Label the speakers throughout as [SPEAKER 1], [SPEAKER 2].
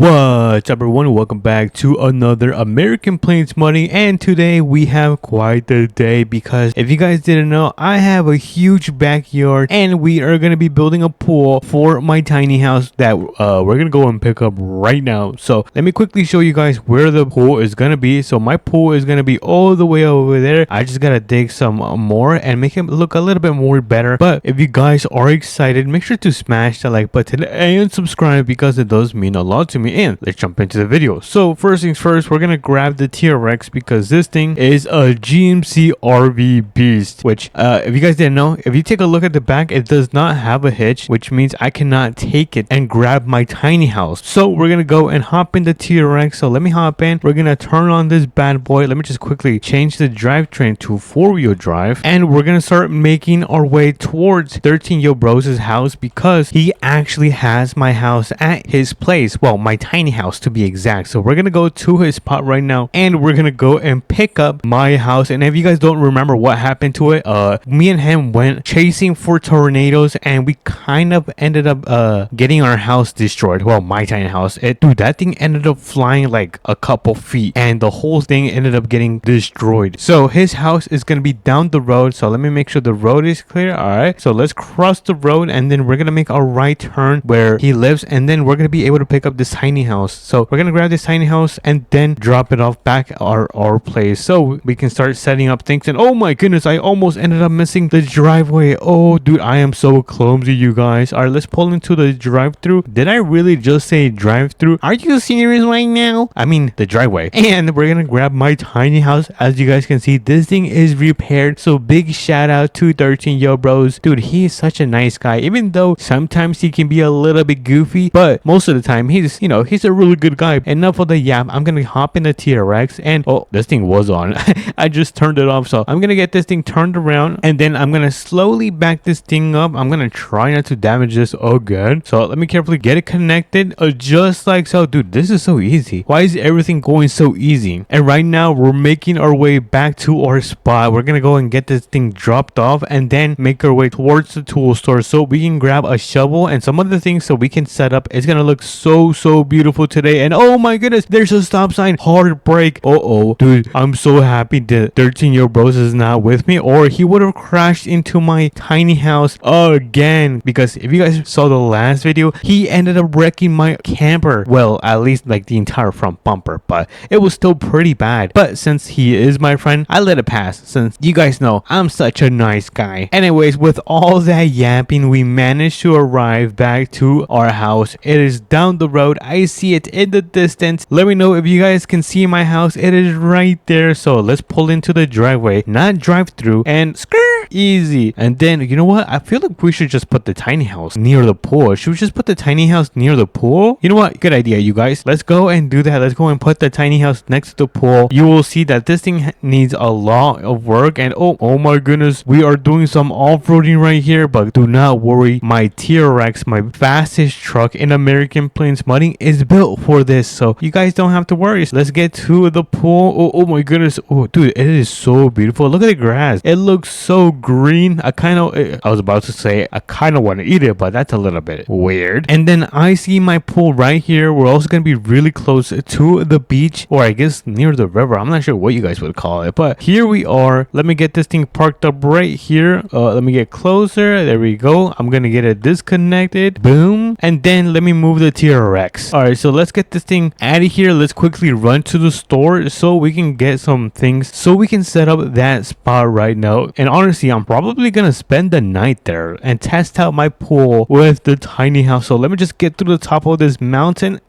[SPEAKER 1] What's up everyone, welcome back to another American Plains Money, and today we have quite the day because if you guys didn't know, I have a huge backyard and we are going to be building a pool for my tiny house that we're going to go and pick up right now. So let me quickly show you guys where the pool is going to be. So my pool is going to be all the way over there. I just got to dig some more and make it look a little bit more better. But if you guys are excited, make sure to smash that like button and subscribe because it does mean a lot to me. And let's jump into the video. So first things first, we're gonna grab the T-Rex because this thing is a GMC RV beast, which if you guys didn't know, if you take a look at the back, it does not have a hitch, which means I cannot take it and grab my tiny house. So we're gonna go and hop in the T-Rex. So let me hop in. We're gonna turn on this bad boy. Let me just quickly change the drivetrain to 4-wheel drive, and we're gonna start making our way towards 13 Yo Bros' house because he actually has my house at his place. Well, my tiny house to be exact. So we're gonna go to his spot right now and we're gonna go and pick up my house. And if you guys don't remember what happened to it, me and him went chasing for tornadoes and we kind of ended up getting our house destroyed. Well, my tiny house, dude, that thing ended up flying like a couple feet and the whole thing ended up getting destroyed. So his house is gonna be down the road, so let me make sure the road is clear. All right, so let's cross the road and then we're gonna make a right turn where he lives, and then we're gonna be able to pick up this tiny house. So we're gonna grab this tiny house and then drop it off back at our place so we can start setting up things. And oh my goodness, I almost ended up missing the driveway. Oh dude, I am so clumsy, you guys. All right, let's pull into the drive-through. Did I really just say drive-through? Are you serious right now? I mean the driveway. And we're gonna grab my tiny house. As you guys can see, this thing is repaired, so big shout out to 13 Yo Bros. Dude, he is such a nice guy, even though sometimes he can be a little bit goofy, but most of the time he's a really good guy. Enough of the yap. I'm gonna hop in the T-Rex and oh, this thing was on. I just turned it off, so I'm gonna get this thing turned around and then I'm gonna slowly back this thing up. I'm gonna try not to damage this again, so let me carefully get it connected, just like so. Dude, this is so easy. Why is everything going so easy? And right now we're making our way back to our spot. We're gonna go and get this thing dropped off and then make our way towards the tool store so we can grab a shovel and some other things so we can set up. It's gonna look so beautiful today. And oh my goodness, there's a stop sign. Hard brake. Oh dude, I'm so happy that 13 Yo Bros is not with me, or he would have crashed into my tiny house again. Because if you guys saw the last video, he ended up wrecking my camper. Well, at least like the entire front bumper, but it was still pretty bad. But since he is my friend, I let it pass since you guys know I'm such a nice guy. Anyways, with all that yapping, we managed to arrive back to our house. It is down the road. I see it in the distance. Let me know if you guys can see my house. It is right there. So let's pull into the driveway, not drive through, and skirt, easy. And then you know what, I feel like we should just put the tiny house near the pool. Should we just put the tiny house near the pool? You know what, good idea, you guys. Let's go and do that. Let's go and put the tiny house next to the pool. You will see that this thing needs a lot of work. And oh my goodness, we are doing some off-roading right here, but do not worry, my T-Rex, my fastest truck in American Plains Money, is built for this, so you guys don't have to worry. So let's get to the pool. Oh my goodness. Oh dude, it is so beautiful. Look at the grass. It looks so green. I was about to say I kind of want to eat it, but that's a little bit weird. And then I see my pool right here. We're also going to be really close to the beach, or I guess near the river. I'm not sure what you guys would call it, but here we are. Let me get this thing parked up right here. Let me get closer. There we go. I'm going to get it disconnected. Boom. And then let me move the T-Rex. All right, so let's get this thing out of here. Let's quickly run to the store so we can get some things so we can set up that spot right now. And honestly, I'm probably gonna spend the night there and test out my pool with the tiny house. So let me just get through the top of this mountain,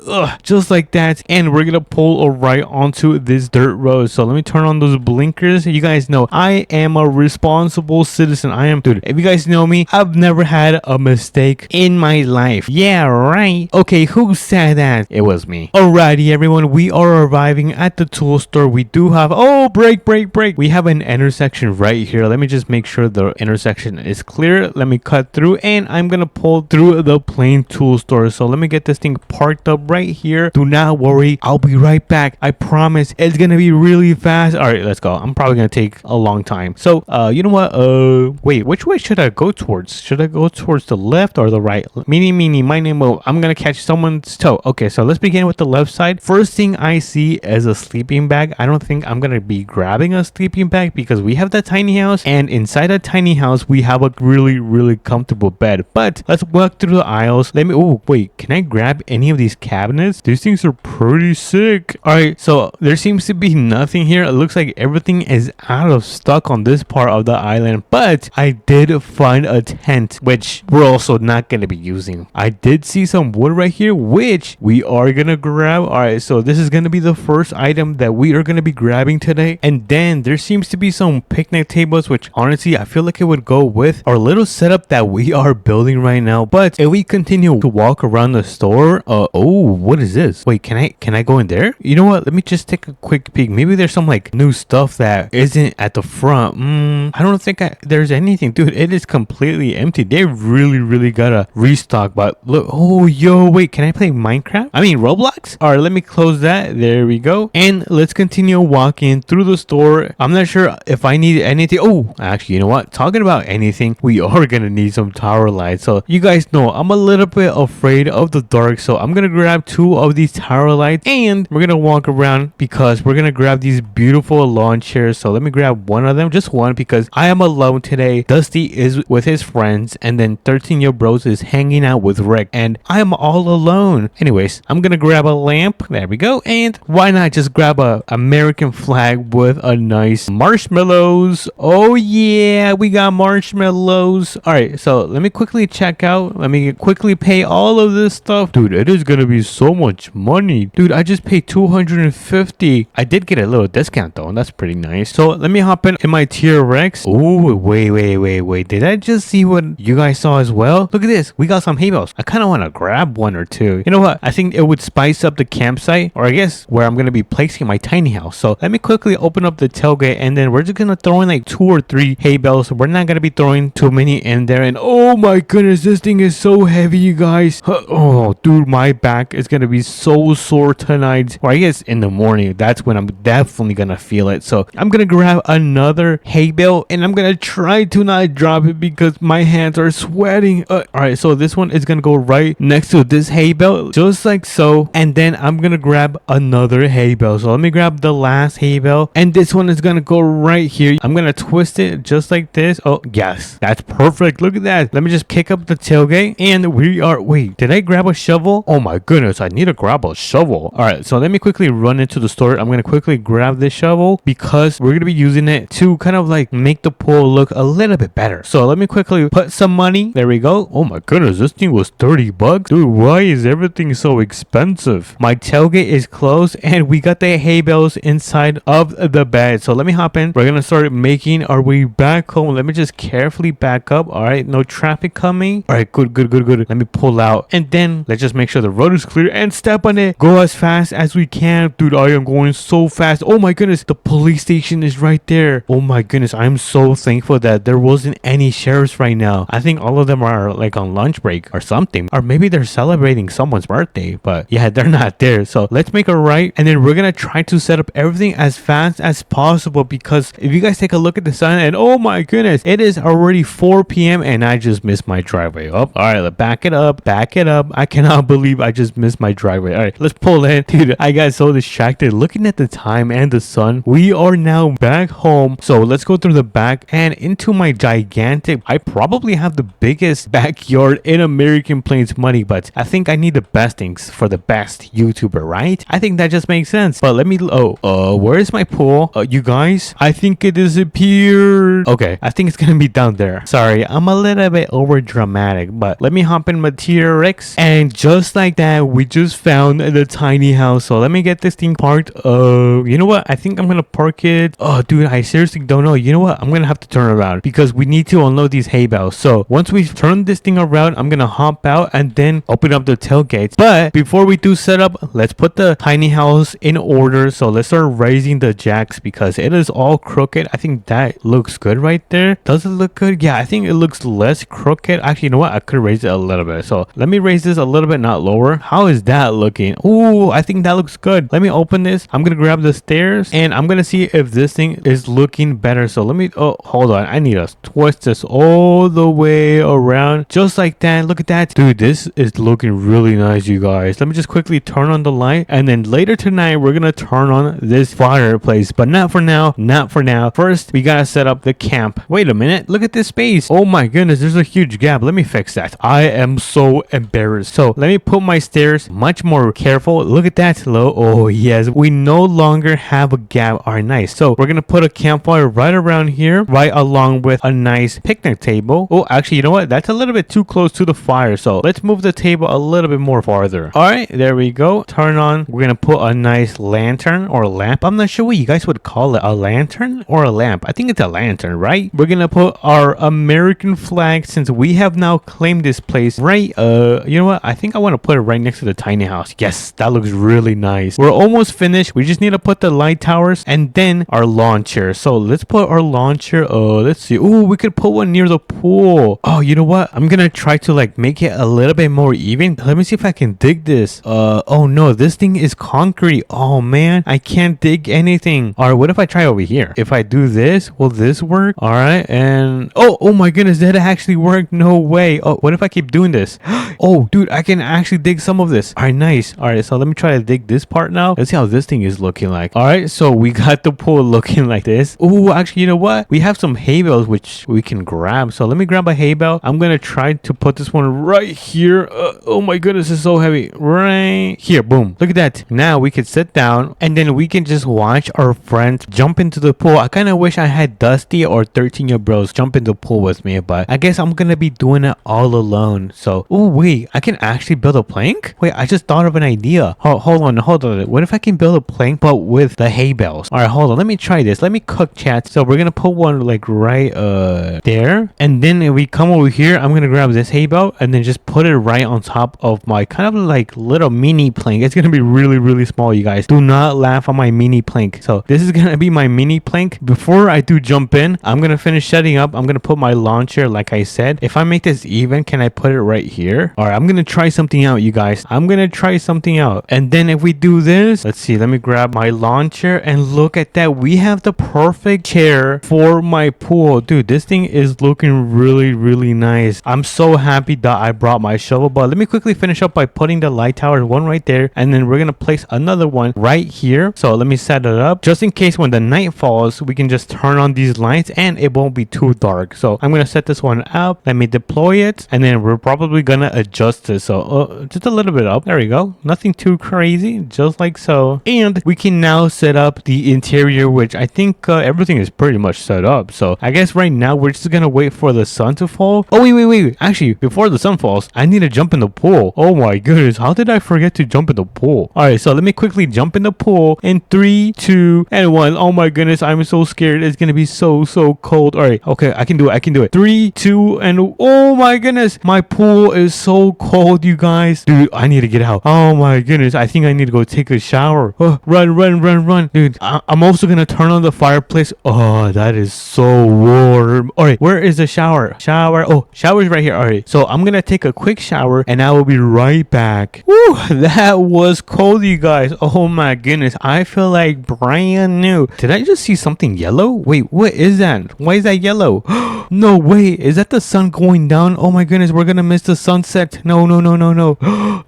[SPEAKER 1] just like that, and we're gonna pull right onto this dirt road. So let me turn on those blinkers. You guys know I am a responsible citizen. Dude, if you guys know me, I've never had a mistake in my life. Yeah, right. Okay, who said that? It was me. Alrighty everyone, we are arriving at the tool store. We do have break. We have an intersection right here. Let me just make sure the intersection is clear. Let me cut through and I'm gonna pull through the plain tool store. So let me get this thing parked up right here. Do not worry, I'll be right back. I promise it's gonna be really fast. All right, let's go. I'm probably gonna take a long time. So you know what, wait, which way should I go towards? Should I go towards the left or the right? Meanie, my name will, I'm gonna catch someone's toe. Okay, so let's begin with the left side. First thing I see is a sleeping bag. I don't think I'm gonna be grabbing a sleeping bag because we have that tiny house, and inside that tiny house we have a really comfortable bed. But let's walk through the aisles. Let me, oh wait, can I grab any of these cabinets? These things are pretty sick. All right, so there seems to be nothing here. It looks like everything is out of stock on this part of the island, but I did find a tent, which we're also not gonna be using. I did see some wood right here, which we are gonna grab. All right, so this is gonna be the first item that we are gonna be grabbing today. And then there seems to be some picnic tables, which honestly I feel like it would go with our little setup that we are building right now. But if we continue to walk around the store, oh, what is this? Wait, can I go in there? You know what, let me just take a quick peek. Maybe there's some like new stuff that isn't at the front. I don't think there's anything. Dude, it is completely empty. They really gotta restock. But look, oh yo, wait, can I play Minecraft? I mean Roblox? All right, let me close that. There we go. And let's continue walking through the store. I'm not sure if I need anything. Oh, actually, you know what, talking about anything, we are gonna need some tower lights. So you guys know I'm a little bit afraid of the dark, so I'm gonna grab 2 of these tower lights and we're gonna walk around because we're gonna grab these beautiful lawn chairs. So let me grab one of them, just one, because I am alone today. Dusty is with his friends, and then 13-year bros is hanging out with Rick, and I'm all alone. Anyways, I'm gonna grab a lamp. There we go. And why not just grab a American flag with a nice marshmallows? Oh yeah, we got marshmallows. All right, so let me quickly check out. Let me quickly pay all of this stuff. Dude, it is gonna be so much money. Dude, I just paid 250. I did get a little discount though, and that's pretty nice. So let me hop in my T-Rex. Oh, wait. Did I just see what you guys saw as well? Look at this. We got some hay bales. I kind of want to grab 1 or 2. You know what? I think it would spice up the campsite, or I guess where I'm going to be placing my tiny house. So let me quickly open up the tailgate, and then we're just going to throw in like 2 or 3 hay bales. We're not going to be throwing too many in there. And oh my goodness, this thing is so heavy, you guys. Oh, dude, my back is going to be so sore tonight. Or I guess in the morning, that's when I'm definitely going to feel it. So I'm going to grab another hay bale, and I'm going to try to not drop it because my hands are sweating. All right, so this one is going to go right next to this hay bale, just like so. And then I'm going to grab another hay bale. So let me grab the last hay bale, and this one is going to go right here. I'm going to twist it just like this. Oh, yes, that's perfect. Look at that. Let me just kick up the tailgate, and we are, wait, did I grab a shovel? Oh my goodness, I need to grab a shovel. All right, so let me quickly run into the store. I'm going to quickly grab this shovel because we're going to be using it to kind of like make the pool look a little bit better. So let me quickly put some money. There we go. Oh my goodness, this thing was 30 bucks. Dude, why is everything so expensive? My tailgate is closed, and we got the hay bales inside of the bed. So let me hop in. We're gonna start making our way back home. Let me just carefully back up. All right, no traffic coming. All right, good. Let me pull out, and then let's just make sure the road is clear and step on it. Go as fast as we can. Dude, I am going so fast. Oh my goodness, the police station is right there. Oh my goodness, I'm so thankful that there wasn't any sheriffs right now. I think all of them are like on lunch break or something, or maybe they're celebrating someone's birthday, but yeah, they're not there. So let's make a right, and then we're gonna try to set up everything as fast as possible, because if you guys take a look at the sun, and oh my goodness, it is already 4 p.m. and I just missed my driveway. Oh, all right, let's back it up. I cannot believe I just missed my driveway. All right, let's pull in. Dude, I got so distracted looking at the time and the sun. We are now back home, so let's go through the back and into my gigantic, I probably have the biggest backyard in American Plains Money, but I think I need the best things for the best YouTuber, right? I think that just makes sense. But let me, where is my pool? You guys, I think it disappeared. Okay, I think it's gonna be down there. Sorry, I'm a little bit over dramatic, but let me hop in my T-Rex, and just like that, we just found the tiny house. So let me get this thing parked. You know what? I think I'm gonna park it. Oh, dude, I seriously don't know. You know what? I'm gonna have to turn around because we need to unload these hay bales. So once we turn this thing around, I'm gonna hop out and then open up the tailgates. But before we do set up, let's put the tiny house in order. So let's start raising the jacks because it is all crooked. I think that looks good right there. Does it look good? Yeah, I think it looks less crooked. Actually, you know what? I could raise it a little bit. So let me raise this a little bit, not lower. How is that looking? Oh, Ooh, I think that looks good. Let me open this. I'm gonna grab the stairs and I'm gonna see if this thing is looking better. So let me, oh, hold on. I need to twist this all the way around just like that. Look at that. Dude, this is looking really nice, you guys. Let me just quickly turn on the light, and then later tonight we're gonna turn on this fireplace, but not for now. Not for now. First, we gotta set up the camp. Wait a minute. Look at this space. Oh my goodness, there's a huge gap. Let me fix that. I am so embarrassed. So let me put my stairs much more careful. Look at that. Low. Oh yes, we no longer have a gap. All right, nice. So we're gonna put a campfire right around here, right along with a nice picnic table. Oh, actually, you know what? That's a little bit too close to the fire. So let's move the table a little bit more farther. All right, there we go. Turn on. We're gonna put a nice lantern or lamp. I'm not sure what you guys would call it. A lantern or a lamp? I think it's a lantern, right? We're gonna put our American flag, since we have now claimed this place, right? You know what? I think I want to put it right next to the tiny house. Yes, that looks really nice. We're almost finished. We just need to put the light towers and then our launcher. So let's put our launcher. Let's see. Oh, we could put one near the pool. Oh, you know what? I'm gonna try to like make it a little bit more even. Let me see if I can dig this. Oh no, this thing is concrete. Oh man, I can't dig anything. All right, what if I try over here? If I do this, will this work? All right, and oh my goodness, that actually worked. No way. Oh, what if I keep doing this? Oh dude, I can actually dig some of this. All right, nice. All right, so let me try to dig this part now. Let's see how this thing is looking like. All right, so we got the pool looking like this. Oh, actually, you know what? We have some hay bales which we can grab. So let me grab a hay bale. I'm gonna try to put this one right here. Oh my goodness, it's so heavy. Right here. Boom. Look at that. Now we can sit down and then we can just watch our friends jump into the pool. I kind of wish I had Dusty or 13-year bros jump in the pool with me, but I guess I'm gonna be doing it all alone. So, oh wait, I can actually build a plank? Wait, I just thought of an idea. Hold on. What if I can build a plank but with the hay bales? All right, hold on. Let me try this. Let me cook, chat. So we're gonna put one like right there, and then if we come over here, I'm gonna grab this hay bale and then just put it right on top of my kind of like little mini plank. It's gonna be really small, you guys. Do not laugh on my mini plank. So this is gonna be my mini plank. Before I do jump in, I'm gonna finish setting up. I'm gonna put my launcher like I said. If I make this even, can I put it right here? All right, I'm gonna try something out, you guys. I'm gonna try something out, and then if we do this, let's see, let me grab my launcher and look at that. We have the perfect chair for my pool. Dude, this thing is looking really nice. I'm so happy that I brought my shovel, but let me quickly finish up by putting the light tower, one right there, and then we're gonna place another one right here. So let me set it up just in case when the night falls, we can just turn on these lights and it won't be too dark. So I'm gonna set this one up. Let me deploy it, and then we're probably gonna adjust it. So just a little bit up. There we go. Nothing too crazy, just like so. And we can now set up the interior, which I think everything is pretty much set up. So I guess right now we're just gonna wait for the sun to fall. Oh wait. Actually, before the sun falls, I need to jump in the pool. Oh my goodness, how did I forget to jump in the pool? All right, so let me quickly jump in the pool in 3, 2, and 1. Oh my goodness, I'm so scared. It's gonna be so cold. All right, okay, I can do it. 3, 2, and oh my goodness, my pool is so cold, you guys. Dude, I need to get out. Oh my goodness, I think I need to go take a shower. Run. Dude, I'm also gonna turn on the fireplace. Oh, that is so warm. All right, where is the shower? Oh, shower's right here. All right, so I'm gonna take a quick shower and I will be right back. Woo, that was cold, you guys. Oh my goodness, I feel like brand new. Did I just see something yellow? Wait, what is that? Why is that yellow? No way, is that the sun going down? Oh my goodness, we're gonna miss the sunset. No.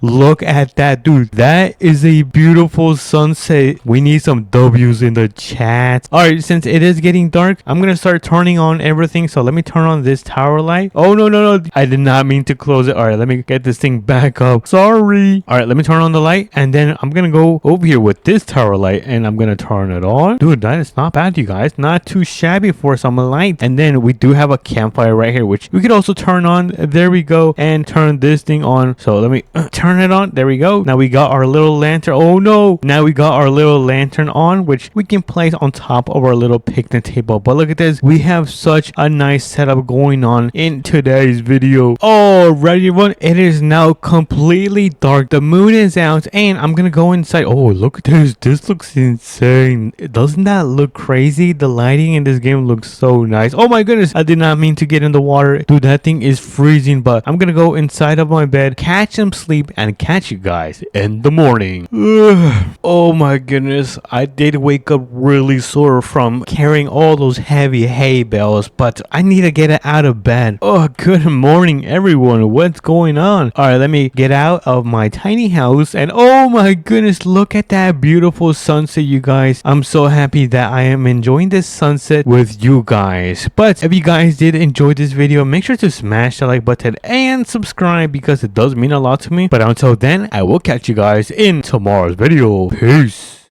[SPEAKER 1] Look at that, dude. That is a beautiful sunset. We need some W's in the chat. All right, since it is getting dark, I'm gonna start turning on everything. So let me turn on this tower light. Oh no, I did not mean to close it. All right, let me get this thing back up. Sorry. All right, let me turn on the light, and then I'm gonna go over here with this tower light and I'm gonna turn it on. Dude, that is not bad, you guys. Not too shabby for some light. And then we do have a campfire right here, which we could also turn on. There we go, and turn this thing on. So let me turn it on. There we go. Now we got our little lantern. Oh no, now we got our little lantern on, which we can place on top of our little picnic table. But look at this, we have such a nice setup going on in today's video. Alrighty everyone, it is now completely dark. The moon is out and I'm gonna go inside. Oh, look at this looks insane. Doesn't that look crazy? The lighting in this game looks so nice. Oh my goodness, I did not mean to get in the water. Dude, that thing is freezing, but I'm gonna go inside of my bed, catch some sleep, and catch you guys in the morning. Oh my goodness, I did wake up really sore from carrying all those heavy hay bales, but I need to get out of bed. Oh, good morning everyone. What's going on? Alright, let me get out of my tiny house, and oh my goodness, look at that beautiful sunset, you guys. I'm so happy that I am enjoying this sunset with you guys. But if you guys did enjoy this video, make sure to smash the like button and subscribe because it does mean a lot to me. But until then, I will catch you guys in tomorrow's video. Peace.